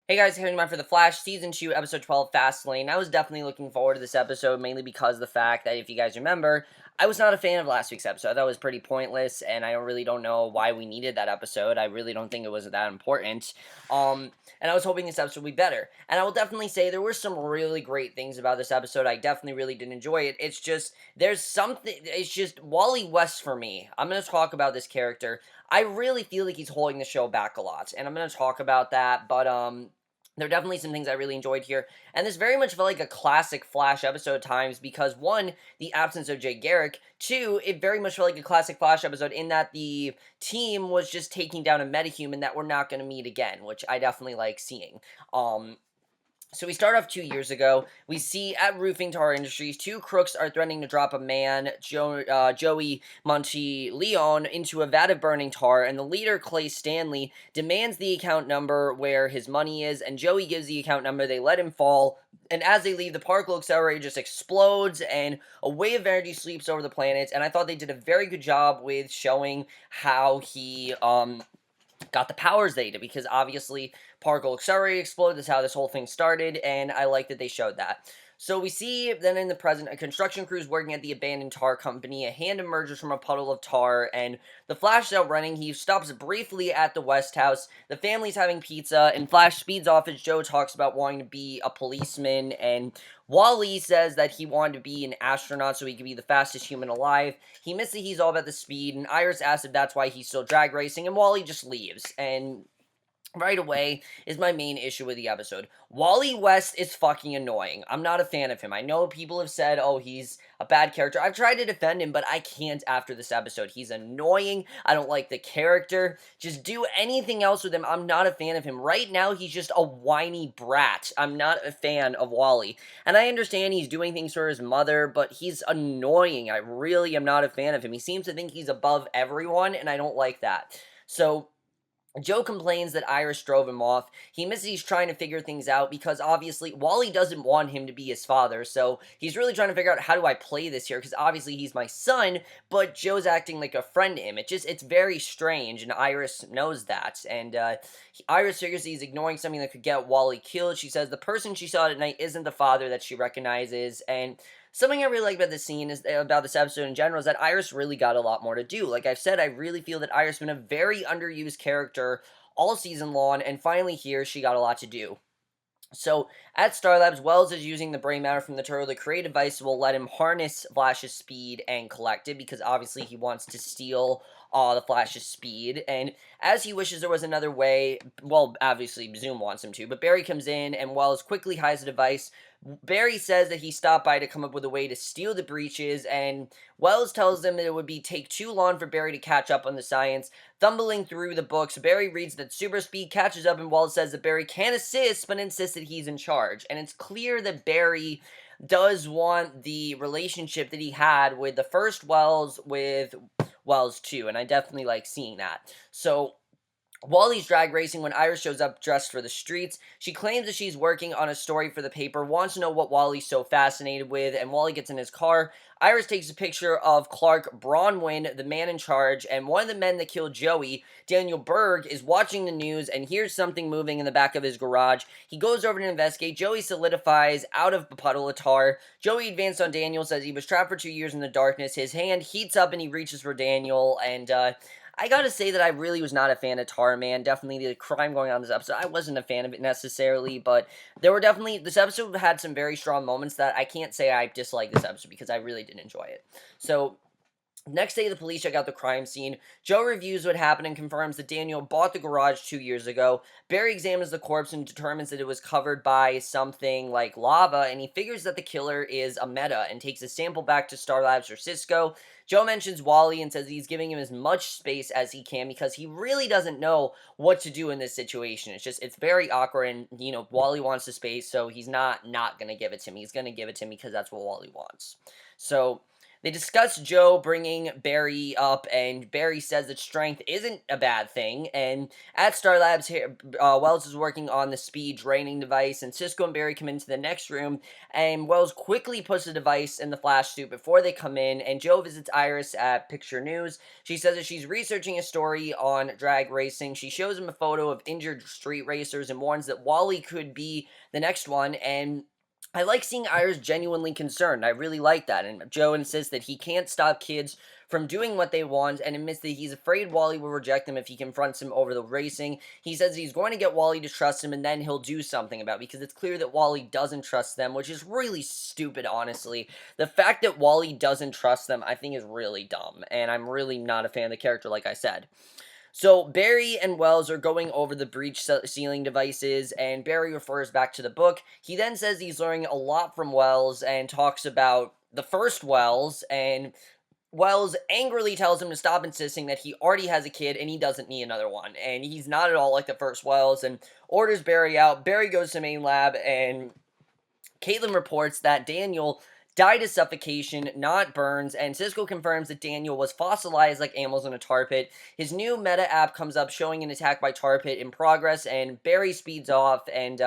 Hey guys, coming back for The Flash, Season 2, Episode 12, Fastlane. I was definitely looking forward to this episode, mainly because of the fact that, if you guys remember, I was not a fan of last week's episode. I thought it was pretty pointless, and I really don't know why we needed that episode. I really don't think it was that important. And I was hoping this episode would be better. And I will definitely say there were some really great things about this episode. I definitely really did enjoy it. It's just, it's just Wally West for me. I'm going to talk about this character. I really feel like he's holding the show back a lot, and I'm going to talk about that, but, there are definitely some things I really enjoyed here, and this very much felt like a classic Flash episode at times because, one, the absence of Jay Garrick, two, it very much felt like a classic Flash episode in that the team was just taking down a metahuman that we're not going to meet again, which I definitely like seeing. So we start off 2 years ago. We see at Roofing Tar Industries, two crooks are threatening to drop a man, Joey Leon, into a vat of burning tar, and the leader, Clay Stanley, demands the account number where his money is, and Joey gives the account number. They let him fall, and as they leave, the particle accelerator just explodes, and a wave of energy sweeps over the planet, and I thought they did a very good job with showing how he, got the powers they did, because obviously particle accelerator exploded. That's how this whole thing started, and I like that they showed that. So we see then in the present a construction crew is working at the abandoned tar company. A hand emerges from a puddle of tar, and the Flash is out running. He stops briefly at the West House. The family's having pizza, and Flash speeds off as Joe talks about wanting to be a policeman, and Wally says that he wanted to be an astronaut so he could be the fastest human alive. He misses that he's all about the speed, and Iris asks if that's why he's still drag racing, and Wally just leaves. And right away is my main issue with the episode. Wally West is fucking annoying. I'm not a fan of him. I know people have said, oh, he's a bad character. I've tried to defend him, but I can't after this episode. He's annoying. I don't like the character. Just do anything else with him. I'm not a fan of him. Right now, he's just a whiny brat. I'm not a fan of Wally. And I understand he's doing things for his mother, but he's annoying. I really am not a fan of him. He seems to think he's above everyone, and I don't like that. So Joe complains that Iris drove him off. He misses he's trying to figure things out because obviously Wally doesn't want him to be his father, so he's really trying to figure out how do I play this here, because obviously he's my son, but Joe's acting like a friend to him. It's very strange, and Iris knows that, and Iris figures he's ignoring something that could get Wally killed. She says the person she saw at night isn't the father that she recognizes, and something I really like about this scene is about this episode in general is that Iris really got a lot more to do. Like I've said, I really feel that Iris has been a very underused character all season long, and finally here she got a lot to do. So, at Star Labs, Wells is using the brain matter from the turtle to create a device that will let him harness Flash's speed and collect it, because obviously he wants to steal the Flash's speed, and as he wishes there was another way, well, obviously Zoom wants him to, but Barry comes in, and Wells quickly hides the device. Barry says that he stopped by to come up with a way to steal the breaches, and Wells tells them that it would take too long for Barry to catch up on the science. Fumbling through the books, Barry reads that super speed catches up, and Wells says that Barry can assist, but insists that he's in charge. And it's clear that Barry does want the relationship that he had with the first Wells with Wells too, and I definitely like seeing that. So Wally's drag racing when Iris shows up dressed for the streets. She claims that she's working on a story for the paper, wants to know what Wally's so fascinated with, and Wally gets in his car. Iris takes a picture of Clark Bronwyn, the man in charge, and one of the men that killed Joey, Daniel Berg, is watching the news and hears something moving in the back of his garage. He goes over to investigate. Joey solidifies out of a puddle of tar. Joey advanced on Daniel, says he was trapped for 2 years in the darkness. His hand heats up and he reaches for Daniel, and I gotta say that I really was not a fan of Tar Man. Definitely the crime going on in this episode, I wasn't a fan of it necessarily, but there were definitely, this episode had some very strong moments that I can't say I disliked this episode because I really did enjoy it. So, next day, the police check out the crime scene. Joe reviews what happened and confirms that Daniel bought the garage 2 years ago. Barry examines the corpse and determines that it was covered by something like lava, and he figures that the killer is a meta and takes a sample back to Star Labs or Cisco. Joe mentions Wally and says he's giving him as much space as he can because he really doesn't know what to do in this situation. It's very awkward, and, Wally wants the space, so he's not going to give it to me. He's going to give it to me because that's what Wally wants. So, They discuss Joe bringing Barry up, and Barry says that strength isn't a bad thing. And at Star Labs, here, Wells is working on the speed draining device, and Cisco and Barry come into the next room, and Wells quickly puts the device in the flash suit before they come in, and Joe visits Iris at Picture News. She says that she's researching a story on drag racing. She shows him a photo of injured street racers and warns that Wally could be the next one, and I like seeing Iris genuinely concerned. I really like that. And Joe insists that he can't stop kids from doing what they want and admits that he's afraid Wally will reject them if he confronts him over the racing. He says he's going to get Wally to trust him and then he'll do something about it, because it's clear that Wally doesn't trust them, which is really stupid, honestly. The fact that Wally doesn't trust them, I think, is really dumb. And I'm really not a fan of the character, like I said. So Barry and Wells are going over the breach sealing devices, and Barry refers back to the book. He then says he's learning a lot from Wells and talks about the first Wells, and Wells angrily tells him to stop insisting that he already has a kid and he doesn't need another one. And he's not at all like the first Wells, and orders Barry out. Barry goes to main lab, and Caitlin reports that Daniel died of suffocation, not burns, and Cisco confirms that Daniel was fossilized like animals in a tar pit. His new meta app comes up showing an attack by tar pit in progress, and Barry speeds off, and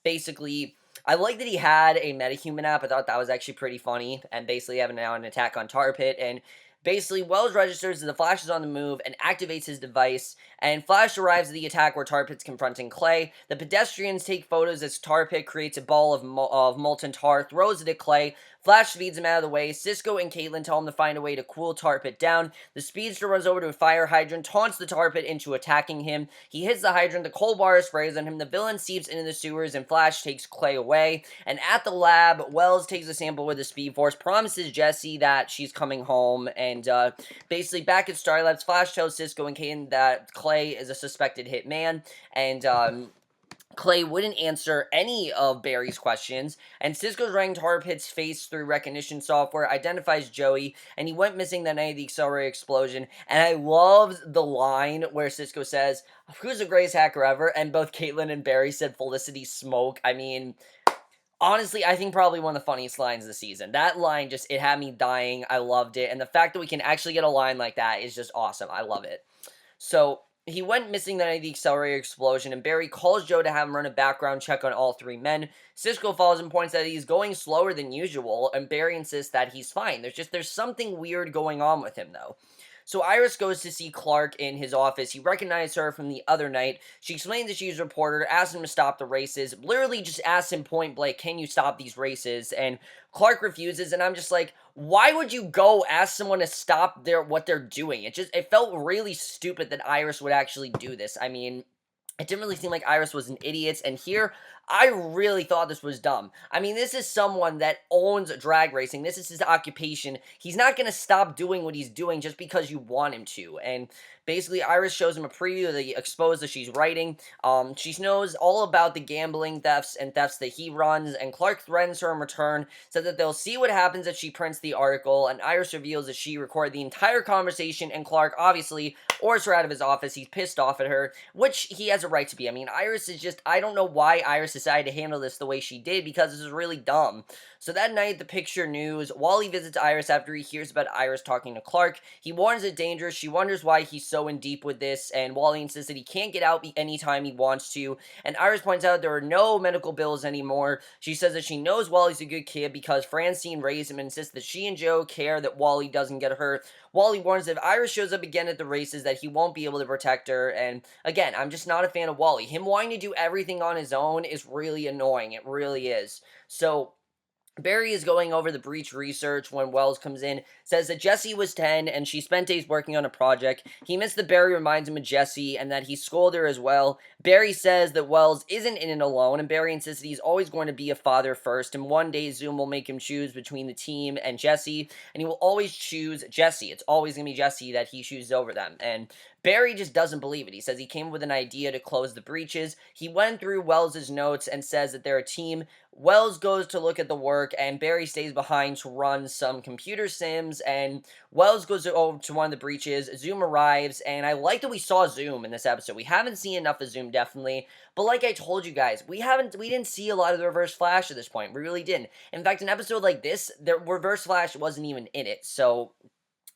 basically, I like that he had a metahuman app. I thought that was actually pretty funny, and basically having now an attack on tar pit, and basically, Wells registers that the Flash is on the move and activates his device, and Flash arrives at the attack where Tar Pit's confronting Clay. The pedestrians take photos as Tar Pit creates a ball of molten tar, throws it at Clay. Flash speeds him out of the way. Cisco and Caitlin tell him to find a way to cool Tar Pit down. The speedster runs over to a fire hydrant, taunts the Tar Pit into attacking him. He hits the hydrant, the coal bar sprays on him, the villain seeps into the sewers, and Flash takes Clay away. And at the lab, Wells takes a sample with the Speed Force, promises Jesse that she's coming home, and basically back at Star Labs, Flash tells Cisco and Kane that Clay is a suspected hitman, and Clay wouldn't answer any of Barry's questions, and Cisco's running Tar Pit's face through recognition software, identifies Joey, and he went missing that night of the accelerator explosion. And I love the line where Cisco says, "Who's the greatest hacker ever?" And both Caitlin and Barry said Felicity Smoke. I mean, honestly, I think probably one of the funniest lines of the season. That line just, it had me dying. I loved it. And the fact that we can actually get a line like that is just awesome. I love it. So, he went missing the night of the accelerator explosion, and Barry calls Joe to have him run a background check on all three men. Cisco follows and points out that he's going slower than usual, and Barry insists that he's fine. There's something weird going on with him, though. So Iris goes to see Clark in his office. He recognized her from the other night. She explains that she's a reporter, asks him to stop the races, literally just asks him point blank, "Can you stop these races?" And Clark refuses, and I'm just like, why would you go ask someone to stop what they're doing? It felt really stupid that Iris would actually do this. I mean, it didn't really seem like Iris was an idiot, and here, I really thought this was dumb. I mean, this is someone that owns drag racing. This is his occupation. He's not going to stop doing what he's doing just because you want him to. And basically, Iris shows him a preview of the expose that she's writing. She knows all about the gambling thefts and thefts that he runs, and Clark threatens her in return, said that they'll see what happens if she prints the article, and Iris reveals that she recorded the entire conversation, and Clark obviously orders her out of his office. He's pissed off at her, which he has a right to be. I mean, Iris is just, I don't know why Iris decided to handle this the way she did, because this is really dumb. So that night, the Picture News, Wally visits Iris after he hears about Iris talking to Clark. He warns it's dangerous. She wonders why he's so in deep with this, and Wally insists that he can't get out anytime he wants to, and Iris points out there are no medical bills anymore. She says that she knows Wally's a good kid because Francine raised him, and insists that she and Joe care that Wally doesn't get hurt. Wally warns that if Iris shows up again at the races that he won't be able to protect her, and again, I'm just not a fan of Wally. Him wanting to do everything on his own is really annoying. It really is. So Barry is going over the breach research when Wells comes in, says that Jessie was 10 and she spent days working on a project. He missed that Barry reminds him of Jessie and that he scolded her as well. Barry says that Wells isn't in it alone, and Barry insists that he's always going to be a father first, and one day Zoom will make him choose between the team and Jessie, and he will always choose Jessie. It's always going to be Jessie that he chooses over them. And Barry just doesn't believe it. He says he came with an idea to close the breaches. He went through Wells's notes and says that they're a team. Wells goes to look at the work, and Barry stays behind to run some computer sims, and Wells goes over to one of the breaches. Zoom arrives, and I like that we saw Zoom in this episode. We haven't seen enough of Zoom, definitely, but like I told you guys, we didn't see a lot of the Reverse Flash at this point. We really didn't. In fact, an episode like this, the Reverse Flash wasn't even in it, so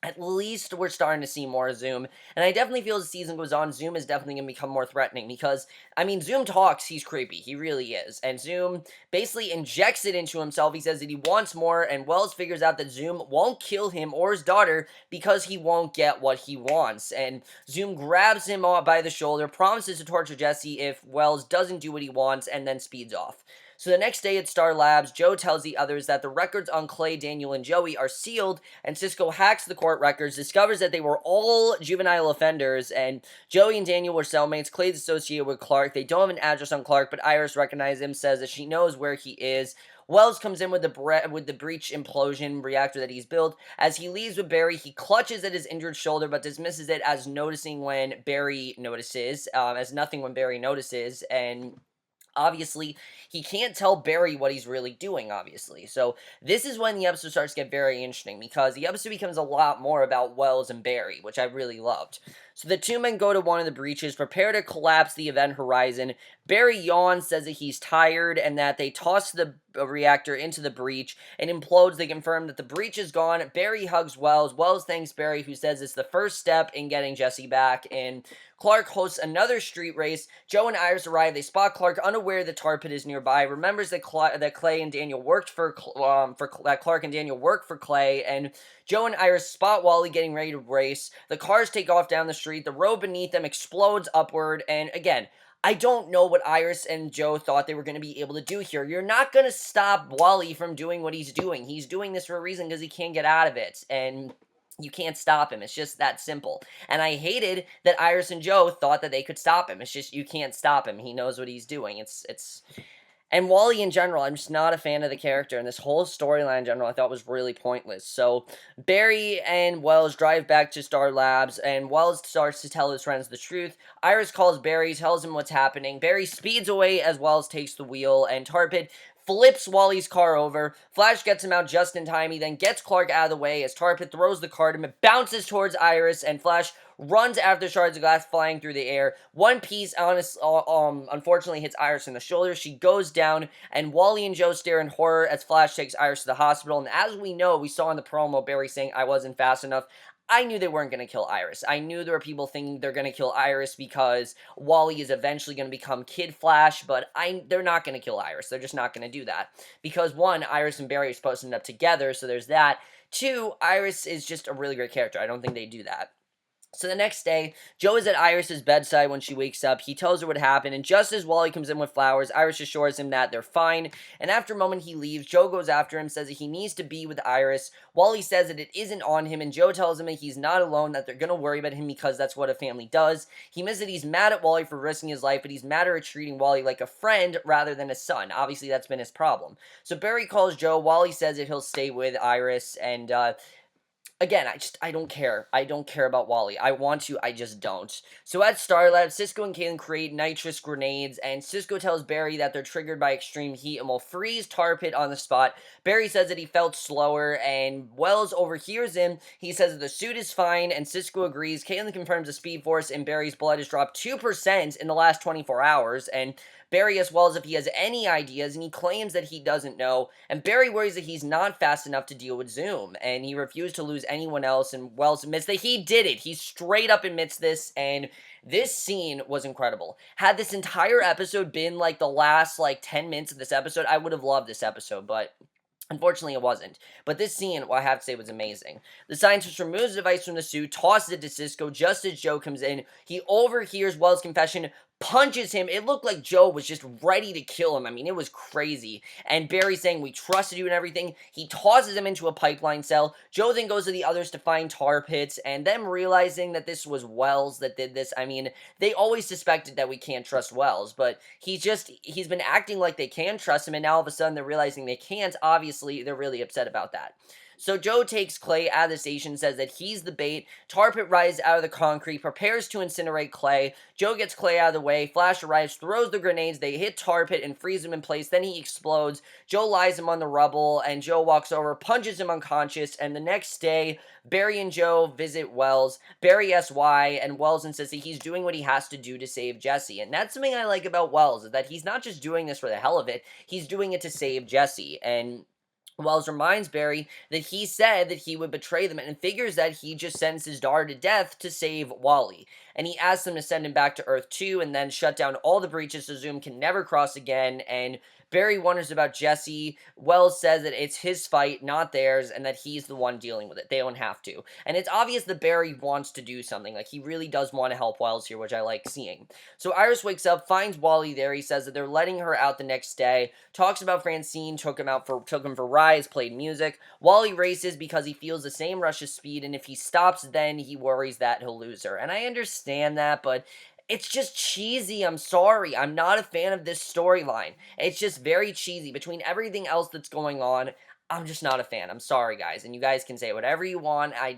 at least we're starting to see more Zoom, and I definitely feel as the season goes on, Zoom is definitely going to become more threatening, because, I mean, Zoom talks, he's creepy, he really is, and Zoom basically injects it into himself. He says that he wants more, and Wells figures out that Zoom won't kill him or his daughter because he won't get what he wants, and Zoom grabs him by the shoulder, promises to torture Jesse if Wells doesn't do what he wants, and then speeds off. So the next day at Star Labs, Joe tells the others that the records on Clay, Daniel, and Joey are sealed, and Cisco hacks the court records, discovers that they were all juvenile offenders, and Joey and Daniel were cellmates. Clay's associated with Clark. They don't have an address on Clark, but Iris recognizes him, says that she knows where he is. Wells comes in with the breach implosion reactor that he's built. As he leaves with Barry, he clutches at his injured shoulder, but dismisses it as noticing when Barry notices, as nothing when Barry notices, and obviously, he can't tell Barry what he's really doing, obviously. So, this is when the episode starts to get very interesting, because the episode becomes a lot more about Wells and Barry, which I really loved. So, the two men go to one of the breaches, prepare to collapse the event horizon. Barry yawns, says that he's tired, and that they toss the reactor into the breach and implodes. They confirm that the breach is gone. Barry hugs Wells. Wells thanks Barry, who says it's the first step in getting Jesse back, and Clark hosts another street race. Joe and Iris arrive. They spot Clark, unaware that tar pit is nearby. Remembers that Clay and Daniel worked that Clark and Daniel worked for Clay. And Joe and Iris spot Wally getting ready to race. The cars take off down the street. The road beneath them explodes upward. And again, I don't know what Iris and Joe thought they were going to be able to do here. You're not going to stop Wally from doing what he's doing. He's doing this for a reason, because he can't get out of it. And you can't stop him. It's just that simple. And I hated that Iris and Joe thought that they could stop him. It's just, you can't stop him. He knows what he's doing. And Wally in general, I'm just not a fan of the character, and this whole storyline in general I thought was really pointless. So, Barry and Wells drive back to Star Labs, and Wells starts to tell his friends the truth. Iris calls Barry, tells him what's happening. Barry speeds away as Wells takes the wheel, and Tarpit flips Wally's car over. Flash gets him out just in time. He then gets Clark out of the way as Tarpit throws the car at him. It bounces towards Iris, and Flash runs after shards of glass flying through the air. One piece, unfortunately, hits Iris in the shoulder. She goes down, and Wally and Joe stare in horror as Flash takes Iris to the hospital. And as we know, we saw in the promo, Barry saying, "I wasn't fast enough." I knew they weren't going to kill Iris. I knew there were people thinking they're going to kill Iris because Wally is eventually going to become Kid Flash, but they're not going to kill Iris. They're just not going to do that. Because, one, Iris and Barry are supposed to end up together, so there's that. Two, Iris is just a really great character. I don't think they do that. So the next day, Joe is at Iris's bedside when she wakes up. He tells her what happened, and just as Wally comes in with flowers, Iris assures him that they're fine, and after a moment he leaves. Joe goes after him, says that he needs to be with Iris. Wally says that it isn't on him, and Joe tells him that he's not alone, that they're gonna worry about him because that's what a family does. He admits that he's mad at Wally for risking his life, but he's mad at her treating Wally like a friend rather than a son. Obviously, that's been his problem. So Barry calls Joe. Wally says that he'll stay with Iris, and, again, I don't care. I don't care about Wally. I want to, I just don't. So at Starlab, Cisco and Caitlin create nitrous grenades, and Cisco tells Barry that they're triggered by extreme heat and will freeze Tar Pit on the spot. Barry says that he felt slower, and Wells overhears him. He says that the suit is fine, and Cisco agrees. Caitlin confirms the speed force in Barry's blood has dropped 2% in the last 24 hours, and Barry asks Wells if he has any ideas, and he claims that he doesn't know, and Barry worries that he's not fast enough to deal with Zoom, and he refused to lose anyone else, and Wells admits that he did it. He straight up admits this, and this scene was incredible. Had this entire episode been like the last 10 minutes of this episode, I would have loved this episode, but unfortunately, it wasn't. But this scene, well, I have to say, was amazing. The scientist removes the device from the suit, tosses it to Cisco just as Joe comes in. He overhears Wells' confession, punches him. It looked like Joe was just ready to kill him. I mean, it was crazy. And Barry saying, "We trusted you," and everything. He tosses him into a pipeline cell. Joe then goes to the others to find tar pits, and them realizing that this was Wells that did this. I mean, they always suspected that we can't trust Wells, but he's been acting like they can trust him, and now all of a sudden they're realizing they can't. Obviously, they're really upset about that. So Joe takes Clay out of the station, says that he's the bait. Tar Pit rises out of the concrete, prepares to incinerate Clay. Joe gets Clay out of the way. Flash arrives, throws the grenades. They hit Tar Pit and freeze him in place. Then he explodes. Joe lies him on the rubble, and Joe walks over, punches him unconscious. And the next day, Barry and Joe visit Wells. Barry asks why, and Wells insists that he's doing what he has to do to save Jesse. And that's something I like about Wells, is that he's not just doing this for the hell of it, he's doing it to save Jesse. And Wells reminds Barry that he said that he would betray them and figures that he just sentenced his daughter to death to save Wally. And he asks them to send him back to Earth 2 and then shut down all the breaches so Zoom can never cross again. And Barry wonders about Jesse. Wells says that it's his fight, not theirs, and that he's the one dealing with it. They don't have to. And it's obvious that Barry wants to do something. Like, he really does want to help Wells here, which I like seeing. So Iris wakes up, finds Wally there. He says that they're letting her out the next day. Talks about Francine, took him for rides, played music. Wally races because he feels the same rush of speed, and if he stops, then he worries that he'll lose her. And I understand that, but it's just cheesy. I'm sorry. I'm not a fan of this storyline. It's just very cheesy. Between everything else that's going on, I'm just not a fan. I'm sorry, guys. And you guys can say whatever you want. I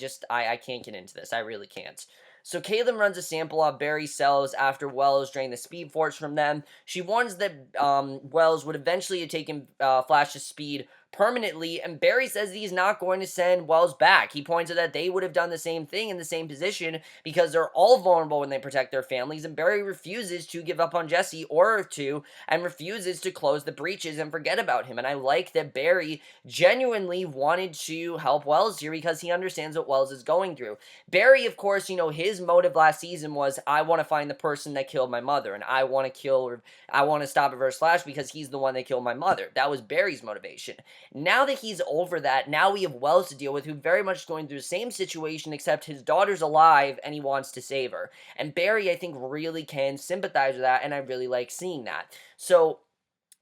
can't get into this. I really can't. So Caitlin runs a sample off Barry's cells after Wells drained the speed force from them. She warns that Wells would eventually have taken Flash's speed permanently, and Barry says he's not going to send Wells back. He points out that they would have done the same thing in the same position because they're all vulnerable when they protect their families, and Barry refuses to give up on Jesse or Earth 2 and refuses to close the breaches and forget about him. And I like that Barry genuinely wanted to help Wells here because he understands what Wells is going through. Barry, of course, his motive last season was, I want to find the person that killed my mother, and I want to stop Reverse Flash because he's the one that killed my mother. That was Barry's motivation. Now that he's over that, now we have Wells to deal with, who very much going through the same situation, except his daughter's alive and he wants to save her. And Barry, I think, really can sympathize with that, and I really like seeing that. So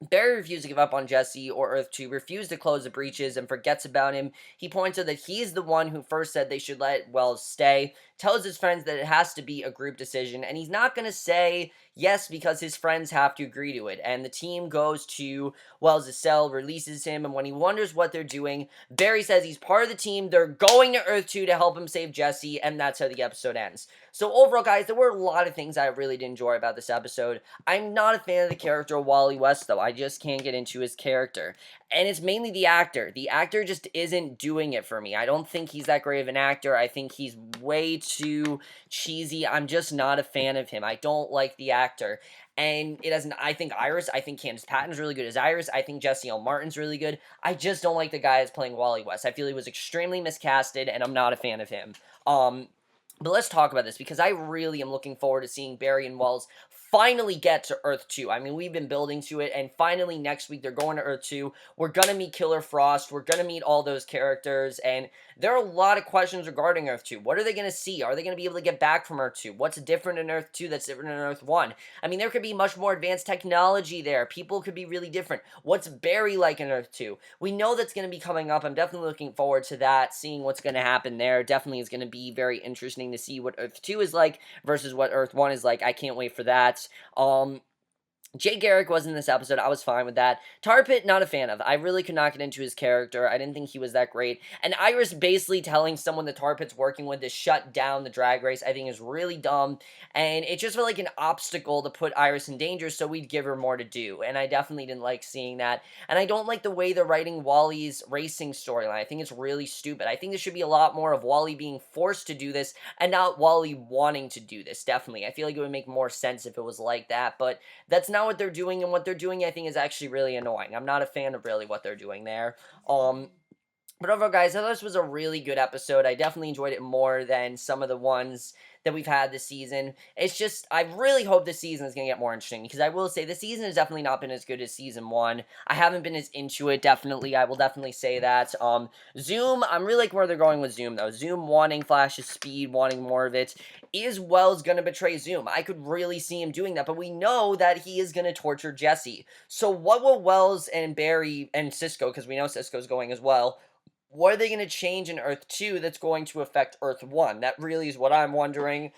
Barry refused to give up on Jesse or Earth 2, refused to close the breaches, and forgets about him. He points out that he's the one who first said they should let Wells stay, tells his friends that it has to be a group decision, and he's not going to say yes because his friends have to agree to it. And the team goes to Wells' cell, releases him, and when he wonders what they're doing, Barry says he's part of the team, they're going to Earth 2 to help him save Jesse, and that's how the episode ends. So overall, guys, there were a lot of things I really did enjoy about this episode. I'm not a fan of the character of Wally West, though. I just can't get into his character. And it's mainly the actor. The actor just isn't doing it for me. I don't think he's that great of an actor. I think he's way too cheesy. I'm just not a fan of him. I don't like the actor. And it doesn't, I think Candace Patton's really good as Iris. I think Jesse L. Martin's really good. I just don't like the guy that's playing Wally West. I feel he was extremely miscasted, and I'm not a fan of him. But let's talk about this, because I really am looking forward to seeing Barry and Wells finally get to Earth 2. I mean, we've been building to it, and finally next week they're going to Earth 2. We're going to meet Killer Frost. We're going to meet all those characters, and there are a lot of questions regarding Earth 2. What are they going to see? Are they going to be able to get back from Earth 2? What's different in Earth 2 that's different in Earth 1? I mean, there could be much more advanced technology there. People could be really different. What's Barry like in Earth 2? We know that's going to be coming up. I'm definitely looking forward to that, seeing what's going to happen there. Definitely is going to be very interesting to see what Earth 2 is like versus what Earth 1 is like. I can't wait for that. Jay Garrick was in this episode. I was fine with that. Tar Pit, not a fan of. I really could not get into his character. I didn't think he was that great. And Iris basically telling someone that Tar Pit's working with to shut down the drag race, I think is really dumb. And it just felt like an obstacle to put Iris in danger, so we'd give her more to do. And I definitely didn't like seeing that. And I don't like the way they're writing Wally's racing storyline. I think it's really stupid. I think there should be a lot more of Wally being forced to do this and not Wally wanting to do this, definitely. I feel like it would make more sense if it was like that, but that's not what they're doing, and what they're doing I think is actually really annoying. I'm not a fan of really what they're doing there. But overall, guys, I thought this was a really good episode. I definitely enjoyed it more than some of the ones that we've had this season. It's just, I really hope this season is going to get more interesting, because I will say, the season has definitely not been as good as season 1. I haven't been as into it, definitely. I will definitely say that. Zoom, I'm really liking where they're going with Zoom, though. Zoom wanting Flash's speed, wanting more of it. Is Wells going to betray Zoom? I could really see him doing that, but we know that he is going to torture Jesse. So what will Wells and Barry and Cisco, because we know Cisco's going as well, what are they going to change in Earth 2 that's going to affect Earth 1? That really is what I'm wondering.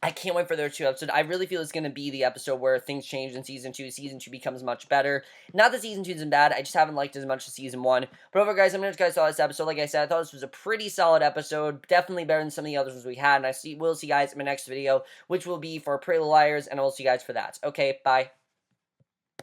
I can't wait for their 2 episodes. I really feel it's going to be the episode where things change in season 2. Season 2 becomes much better. Not that season 2 isn't bad. I just haven't liked it as much as season 1. But overall, guys, I'm going to guys saw this episode. Like I said, I thought this was a pretty solid episode. Definitely better than some of the others ones we had. And will see you guys in my next video, which will be for Pretty Little Liars. And I will see you guys for that. Okay, bye.